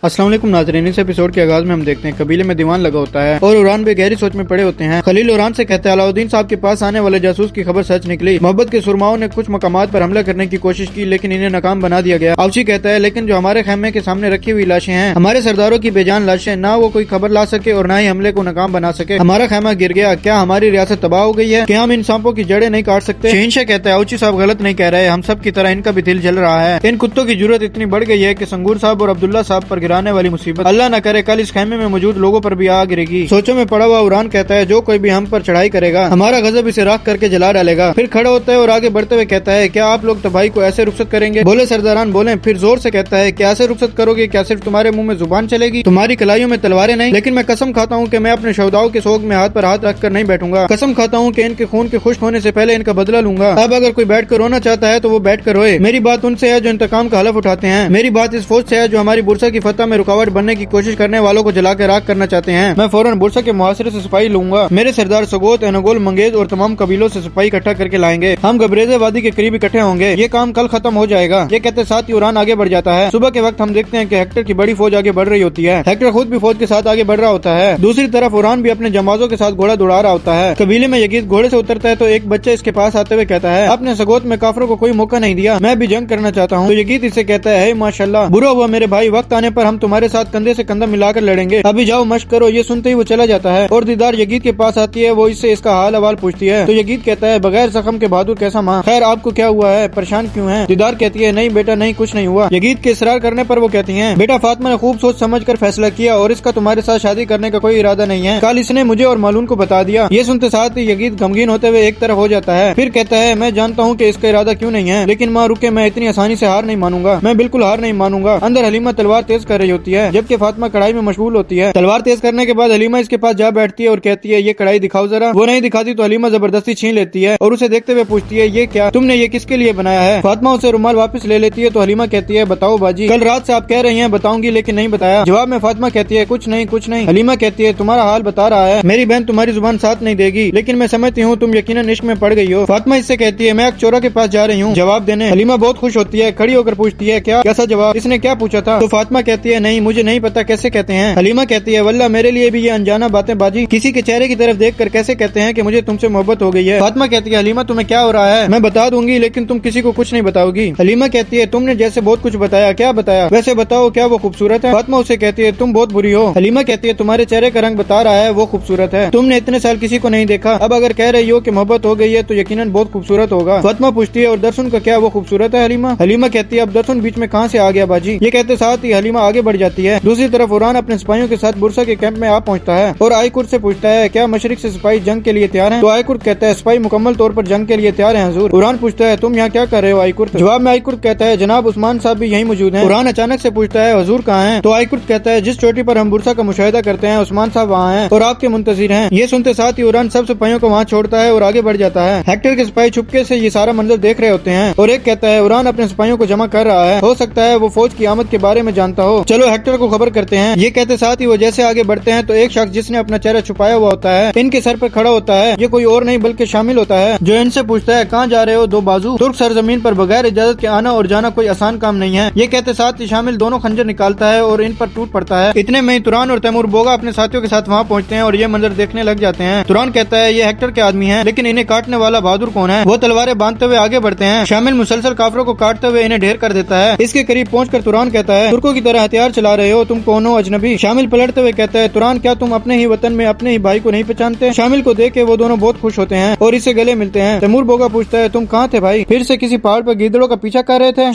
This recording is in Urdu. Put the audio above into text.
السلام علیکم ناظرین، اس ایپیسوڈ کے آغاز میں ہم دیکھتے ہیں قبیلے میں دیوان لگا ہوتا ہے اور عران بے گہری سوچ میں پڑے ہوتے ہیں۔ خلیل عران سے کہتے ہیں علاؤدین صاحب کے پاس آنے والے جاسوس کی خبر سچ نکلی۔ محبت کے سرماؤں نے کچھ مقامات پر حملہ کرنے کی کوشش کی لیکن انہیں ناکام بنا دیا گیا۔ آوچی کہتا ہے لیکن جو ہمارے خیمے کے سامنے رکھی ہوئی لاشیں ہیں، ہمارے سرداروں کی بے جان لاشیں، نہ وہ کوئی خبر لا سکے اور نہ ہی حملے کو ناکام بنا سکے۔ ہمارا خیمہ گر گیا، کیا ہماری ریاست تباہ ہو گئی ہے؟ کیا ہم ان سانپوں کی جڑیں نہیں کاٹ سکتے؟ شہنشاہ کہتا ہے آوچی صاحب غلط نہیں کہہ رہے، ہم سب کی طرح ان کا بھی دل جل رہا ہے۔ ان کتوں کی جرات اتنی بڑھ گئی ہے کہ سنگور صاحب اور عبداللہ صاحب پر گرانے والی مصیبت اللہ نہ کرے کل اس خیمے میں موجود لوگوں پر بھی آ گرے گی۔ سوچوں میں پڑا ہوا عران کہتا ہے جو کوئی بھی ہم پر چڑھائی کرے گا ہمارا غضب اسے راکھ کر کے جلا ڈالے گا۔ پھر کھڑا ہوتا ہے اور آگے بڑھتے ہوئے کہتا ہے کیا آپ لوگ تباہی کو ایسے رخصت کریں گے؟ بولے سرداران بولیں۔ پھر زور سے کہتا ہے کیا ایسے رخصت کرو گے؟ کیا صرف تمہارے منہ میں زبان چلے گی، تمہاری کلائیوں میں تلواریں نہیں؟ لیکن میں قسم کھاتا ہوں کہ میں اپنے شہداؤں کے سوگ میں ہاتھ پر ہاتھ رکھ کر نہیں بیٹھوں گا۔ قسم کھاتا ہوں کہ ان کے خون کے خشک ہونے سے پہلے ان کا بدلہ لوں گا۔ اب اگر کوئی بیٹھ کر رونا چاہتا ہے تو وہ بیٹھ کر روئے۔ میری بات ان سے ہے جو انتقام کا حلف اٹھاتے ہیں، میری بات اس فوج سے ہے جو ہماری بورسا کی فتح میں رکاوٹ بننے کی کوشش کرنے والوں کو جلا کے راکھ کرنا چاہتے ہیں۔ میں فوراً بورسا کے محاصرے سے سپاہی لوں گا۔ میرے سردار سگوت، اینگول، منگیز اور تمام قبیلوں سے سپاہی اکٹھا کر کے لائیں گے۔ ہم گبریزے وادی کے قریب اکٹھے ہوں گے، یہ کام کل ختم ہو جائے گا۔ یہ کہتے ساتھ ہی عران آگے بڑھ جاتا ہے۔ صبح کے وقت ہم دیکھتے ہیں کہ ہیکٹر کی بڑی فوج آگے بڑھ رہی ہوتی ہے۔ ہیکٹر خود بھی فوج کے ساتھ آگے بڑھ رہا ہوتا ہے۔ دوسری طرف عران بھی اپنے جمازوں کے ساتھ گھوڑا دوڑا رہا ہوتا ہے۔ قبیلے میں یگیت گھوڑے سے اترتا ہے تو ایک بچہ اس کے پاس آتے ہوئے کہتا ہے اپنے سگوت میں کافروں کو کوئی موقع نہیں دیا، میں بھی جنگ کرنا چاہتا ہوں۔ تو یگیت اس سے کہتا ہے ماشاءاللہ، برا ہوا میرے بھائی، وقت آنے پر ہم تمہارے ساتھ کندھے سے کندھا ملا کر لڑیں گے، ابھی جاؤ مشق کرو۔ یہ سنتے ہی وہ چلا جاتا ہے اور دیدار یگیت کے پاس آتی ہے، وہ اس سے اس کا حال احوال پوچھتی ہے۔ تو یگیت کہتا ہے بغیر زخم کے بہادر کیسا ماں، خیر آپ کو کیا ہوا ہے، پریشان کیوں ہیں؟ دیدار کہتی ہے نہیں بیٹا نہیں، کچھ نہیں ہوا۔ یگیت کے اصرار کرنے پر وہ کہتی ہیں بیٹا فاطمہ نے خوب سوچ سمجھ کر فیصلہ کیا اور اس کا تمہارے ساتھ شادی کرنے کا کوئی ارادہ نہیں ہے، کل اس نے مجھے اور مالون کو بتا دیا۔ یہ سنتے ساتھ ہی یگیت غمگین ہوتے ہوئے ایک طرف ہو جاتا ہے، پھر کہتا ہے میں جانتا ہوں کہ اس کا ارادہ کیوں نہیں ہے، لیکن ماں رکے، میں اتنی آسانی سے ہار نہیں مانوں گا، میں بالکل ہار نہیں مانوں گا۔ اندر حلیمہ تلوار تیز کر رہی ہوتی ہے جبکہ فاطمہ کڑھائی میں مشغول ہوتی ہے۔ تلوار تیز کرنے کے بعد حلیمہ اس کے پاس جا بیٹھتی ہے اور کہتی ہے یہ کڑھائی دکھاؤ ذرا۔ وہ نہیں دکھاتی تو حلیمہ زبردستی چھین لیتی ہے اور اسے دیکھتے ہوئے پوچھتی ہے یہ کیا، تم نے یہ کس کے لیے بنایا ہے؟ فاطمہ اسے رومال واپس لے لیتی ہے تو حلیمہ کہتی ہے بتاؤ باجی، کل رات سے آپ کہہ رہی ہیں بتاؤں گی لیکن نہیں بتایا۔ جواب میں فاطمہ کہتی ہے کچھ نہیں کچھ نہیں۔ حلیمہ کہتی ہے تمہارا حال بتا رہا ہے، میری بہن تمہاری زبان ساتھ نہیں دے گی، لیکن میں سمجھتی ہوں تم یقیناً عشق میں پڑ گئی ہو۔ فاطمہ اس سے کہتی ہے میں ایک چورا کے پاس جا رہی ہوں جواب دینے۔ حلیمہ بہت خوش ہوتی ہے، کھڑی ہو کر پوچھتی ہے کیا، کیسا جواب، اس نے کیا پوچھا تھا؟ تو فاطمہ کہتی ہے نہیں مجھے نہیں پتا کیسے کہتے ہیں۔ حلیمہ کہتی ہے واللہ میرے لیے بھی یہ انجانا باتیں باجی، کسی کے چہرے کی طرف دیکھ کر کیسے کہتے ہیں کہ مجھے تم سے محبت ہو گئی ہے؟ فاطمہ کہتی ہے حلیمہ تمہیں کیا ہو رہا ہے، میں بتا دوں گی لیکن تم کسی کو کچھ نہیں بتاؤ گی۔ حلیمہ کہتی ہے تم نے جیسے بہت کچھ بتایا، کیا بتایا، ویسے بتاؤ کیا وہ خوبصورت ہے؟ فاطمہ اسے کہتی ہے تم بہت بری ہو۔ حلیمہ کہتی ہے تمہارے چہرے کا رنگ بتا رہا ہے وہ خوبصورت ہے، تم نے اتنے سال کسی کو نہیں دیکھا، اب اگر کہہ رہی ہو کہ محبت ہو گئی ہے تو یقیناً بہت خوبصورت ہوگا۔ فاطمہ پوچھتی ہے اور درسن کا کیا، وہ خوبصورت ہے؟ حلیمہ کہتی ہے اب درسن بیچ میں کہاں سے آ گیا باجی؟ یہ کہتے ساتھ ہی حلیمہ آگے بڑھ جاتی ہے۔ دوسری طرف عران اپنے سپاہیوں کے ساتھ بورسا کے کیمپ میں آ پہنچتا ہے اور آئی کرد سے پوچھتا ہے کیا مشرق سے سپاہی جنگ کے لیے تیار ہیں؟ تو آئی کرد کہتا ہے سپاہی مکمل طور پر جنگ کے لیے تیار ہیں حضور۔ عران پوچھتا ہے تم یہاں کیا کر رہے ہو آئی کرد؟ جواب میں آئی کرد کہتا ہے جناب عثمان صاحب بھی یہیں موجود ہیں۔ عران اچانک سے پوچھتا ہے حضور کہاں ہیں؟ تو آئی کرد کہتا ہے جس چوٹی پر ہم بورسا کا مشاہدہ کرتے ہیں عثمان صاحب وہاں ہیں اور آپ کے منتظر ہیں۔ یہ سنتے ساتھ ہی عران سب سپاہیوں کو وہاں چھوڑتا ہے اور آگے بڑھ جاتا ہے۔ ہیکٹر کے سپاہی چھپکے سے یہ سارا منظر دیکھ رہے ہوتے ہیں اور ایک کہتا ہے عران اپنے سپاہیوں کو جمع کر رہا ہے، ہو سکتا ہے وہ فوج کی آمد کے بارے میں جانتا ہو، چلو ہیکٹر کو خبر کرتے ہیں۔ یہ کہتے ساتھ ہی وہ جیسے آگے بڑھتے ہیں تو ایک شخص جس نے اپنا چہرہ چھپایا ہوا ہوتا ہے ان کے سر پر کھڑا ہوتا ہے، یہ کوئی اور نہیں بلکہ شامل ہوتا ہے جو ان سے پوچھتا ہے کہاں جا رہے ہو دو بازو، ترک سرزمین پر بغیر اجازت کے آنا اور جانا کوئی آسان کام نہیں ہے۔ یہ کہتے ساتھ ہی شامل دونوں خنجر نکالتا ہے اور ان پر ٹوٹ پڑتا ہے۔ اتنے میں توران اور تیمور بوگا اپنے ساتھیوں کے ساتھ وہاں پہنچتے ہیں اور یہ منظر دیکھنے لگ جاتے ہیں۔ توران کہتا ہے یہ ہیکٹر کے آدمی ہیں لیکن انہیں کاٹنے والا بہادر کون ہے؟ وہ تلواریں باندھتے ہوئے آگے بڑھتے ہیں، شامل مسلسل کافروں کو کاٹتے ہوئے انہیں ڈھیر کر دیتا ہے۔ اس کے قریب پہنچ کر توران کہتا ہے ترکوں کی طرح ہتھیار چلا رہے ہو، تم کون ہو اجنبی؟ شامل پلٹتے ہوئے کہتا ہے توران کیا تم اپنے ہی وطن میں اپنے ہی بھائی کو نہیں پہچانتے؟ شامل کو دیکھ کے وہ دونوں بہت خوش ہوتے ہیں اور اسے گلے ملتے ہیں۔ تیمور بوگا پوچھتا ہے تم کہاں تھے بھائی؟ پھر سے کسی پہاڑ پر گیدڑوں کا پیچھا کر رہے تھے؟